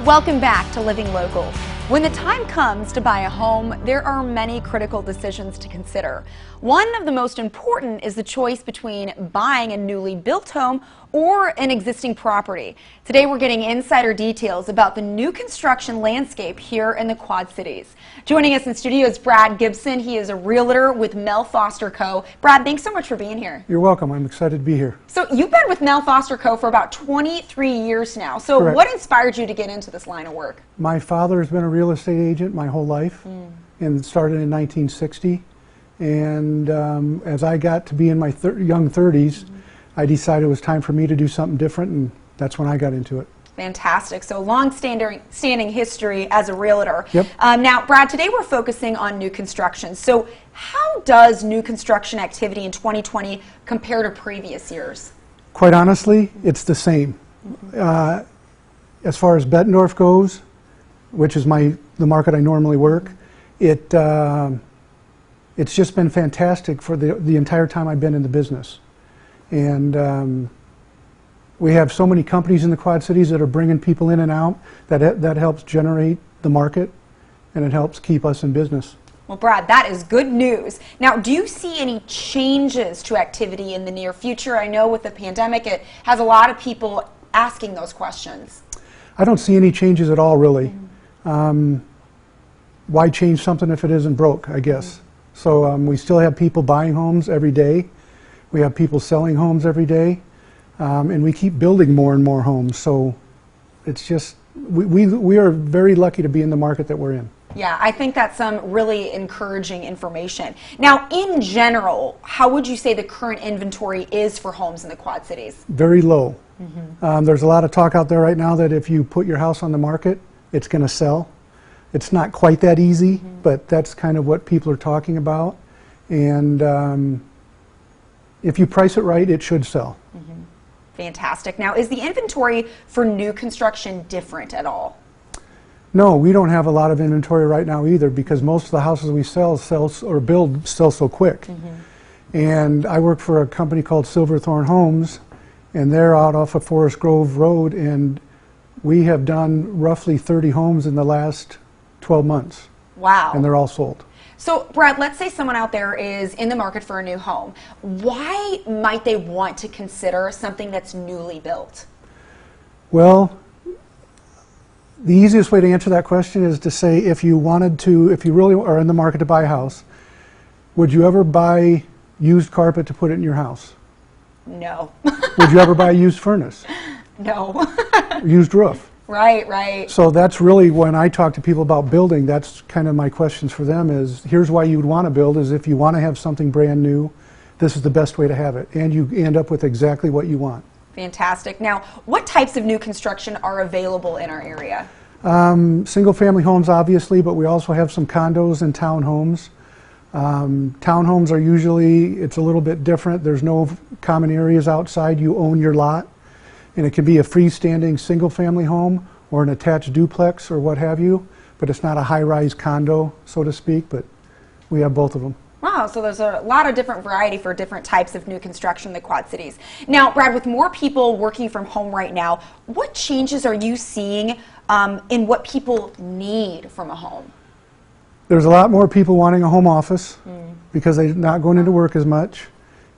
Welcome back to Living Local. When the time comes to buy a home, there are many critical decisions to consider. One of the most important is the choice between buying a newly built home or an existing property. Today we're getting insider details about the new construction landscape here in the Quad Cities. Joining us in studio is Brad Gibson. He is a realtor with Mel Foster Co. Brad, thanks so much for being here. You're welcome. I'm excited to be here. So you've been with Mel Foster Co. for about 23 years now. So Correct. What inspired you to get into this line of work? My father has been a real estate agent my whole life and started in 1960. And as I got to be in my young 30s, I decided it was time for me to do something different, and that's when I got into it. Fantastic. So long-standing history as a realtor. Yep. Now, Brad, today we're focusing on new construction. So how does new construction activity in 2020 compare to previous years? Quite honestly, it's the same. As far as Bettendorf goes, which is the market I normally work, it's just been fantastic for the entire time I've been in the business. And we have so many companies in the Quad Cities that are bringing people in and out that helps generate the market, and it helps keep us in business. Well, Brad, that is good news. Now, do you see any changes to activity in the near future? I know with the pandemic, it has a lot of people asking those questions. I don't see any changes at all, really. Why change something if it isn't broke, I guess. So we still have people buying homes every day. We have people selling homes every day. And we keep building more and more homes. So it's just, we are very lucky to be in the market that we're in. Yeah, I think that's some really encouraging information. Now, in general, how would you say the current inventory is for homes in the Quad Cities? Very low. There's a lot of talk out there right now that if you put your house on the market, it's going to sell. It's not quite that easy, but that's kind of what people are talking about. And if you price it right, it should sell. Fantastic. Now, is the inventory for new construction different at all? No, we don't have a lot of inventory right now either, because most of the houses we sell or build sell so quick. And I work for a company called Silverthorne Homes, and they're out off of Forest Grove Road, and we have done roughly 30 homes in the last 12 months. Wow. And they're all sold. So, Brad, let's say someone out there is in the market for a new home. Why might they want to consider something that's newly built? Well, the easiest way to answer that question is to say, if you really are in the market to buy a house, would you ever buy used carpet to put it in your house? No. Would you ever buy a used furnace? No. Used roof? Right, right. So that's really, when I talk to people about building, that's kind of my questions for them is, here's why you would want to build, is if you want to have something brand new, this is the best way to have it. And you end up with exactly what you want. Fantastic. Now, what types of new construction are available in our area? Single-family homes, obviously, but we also have some condos and townhomes. Townhomes are usually, it's a little bit different. There's no common areas outside. You own your lot. And it can be a freestanding single-family home or an attached duplex or what have you, but it's not a high-rise condo, so to speak, but we have both of them. Wow, so there's a lot of different variety for different types of new construction in the Quad Cities. Now, Brad, with more people working from home right now, what changes are you seeing in what people need from a home? There's a lot more people wanting a home office because they're not going into work as much,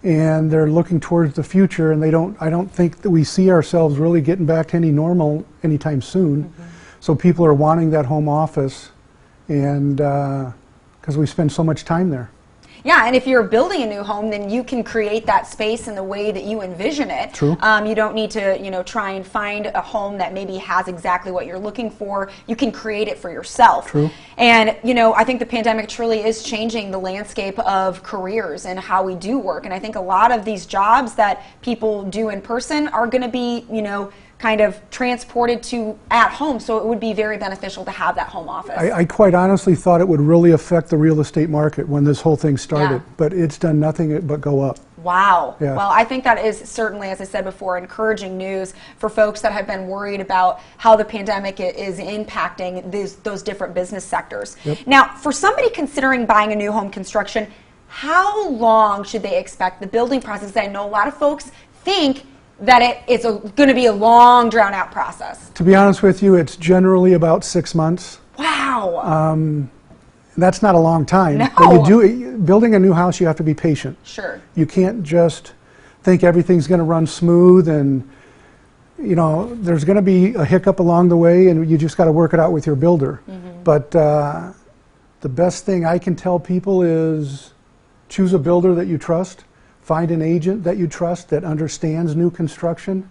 and they're looking towards the future, and I don't think that we see ourselves really getting back to any normal anytime soon. So people are wanting that home office, and because we spend so much time there. Yeah, and if you're building a new home, then you can create that space in the way that you envision it. True. You don't need to, try and find a home that maybe has exactly what you're looking for. You can create it for yourself. True. And, I think the pandemic truly is changing the landscape of careers and how we do work. And I think a lot of these jobs that people do in person are going to be, kind of transported to at home, so it would be very beneficial to have that home office. I quite honestly thought it would really affect the real estate market when this whole thing started, but it's done nothing but go up. Wow. Yeah. Well, I think that is certainly, as I said before, encouraging news for folks that have been worried about how the pandemic is impacting those different business sectors. Yep. Now, for somebody considering buying a new home construction, how long should they expect the building process? I know a lot of folks think that it's going to be a long, drawn-out process? To be honest with you, it's generally about 6 months. Wow. That's not a long time. No. When building a new house, you have to be patient. Sure. You can't just think everything's going to run smooth, and there's going to be a hiccup along the way, and you just got to work it out with your builder. But the best thing I can tell people is choose a builder that you trust, find an agent that you trust that understands new construction,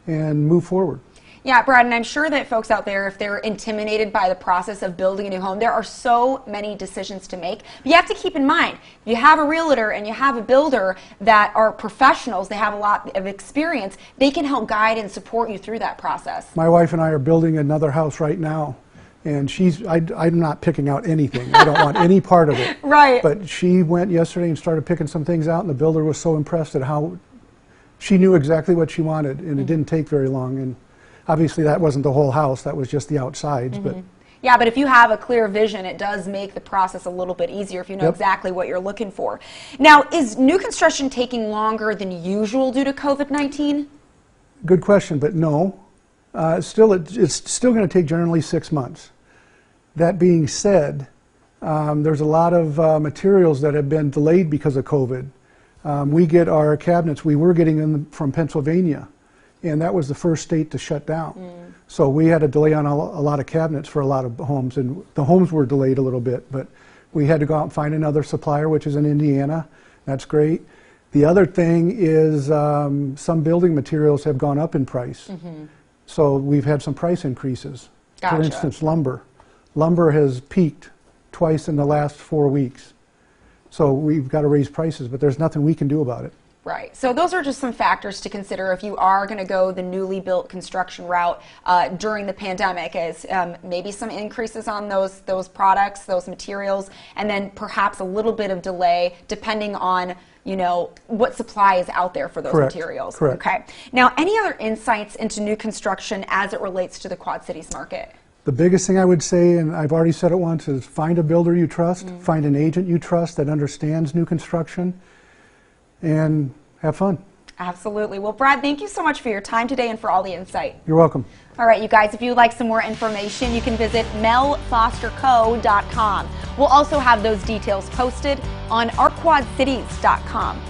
and move forward. Yeah, Brad, and I'm sure that folks out there, if they're intimidated by the process of building a new home, there are so many decisions to make. But you have to keep in mind, if you have a realtor and you have a builder that are professionals, they have a lot of experience, they can help guide and support you through that process. My wife and I are building another house right now, and I'm not picking out anything. I don't want any part of it. Right. But she went yesterday and started picking some things out, and the builder was so impressed at how she knew exactly what she wanted, and it didn't take very long. And obviously, that wasn't the whole house. That was just the outsides. But yeah, but if you have a clear vision, it does make the process a little bit easier if you know exactly what you're looking for. Now, is new construction taking longer than usual due to COVID-19? Good question, but no. It's still going to take generally 6 months. That being said, there's a lot of materials that have been delayed because of COVID. We get our cabinets, we were getting them from Pennsylvania, and that was the first state to shut down. So we had a delay on a lot of cabinets for a lot of homes, and the homes were delayed a little bit, but we had to go out and find another supplier, which is in Indiana. That's great. The other thing is some building materials have gone up in price. So we've had some price increases. Gotcha. For instance, lumber. Lumber has peaked twice in the last 4 weeks. So we've got to raise prices, but there's nothing we can do about it. Right. So those are just some factors to consider if you are going to go the newly built construction route during the pandemic, as maybe some increases on those products, those materials, and then perhaps a little bit of delay depending on what supply is out there for those materials. Correct. Okay. Now, any other insights into new construction as it relates to the Quad Cities market? The biggest thing I would say, and I've already said it once, is find a builder you trust, find an agent you trust that understands new construction, and have fun. Absolutely. Well, Brad, thank you so much for your time today and for all the insight. You're welcome. All right, you guys, if you'd like some more information, you can visit melfosterco.com. We'll also have those details posted on ourquadcities.com.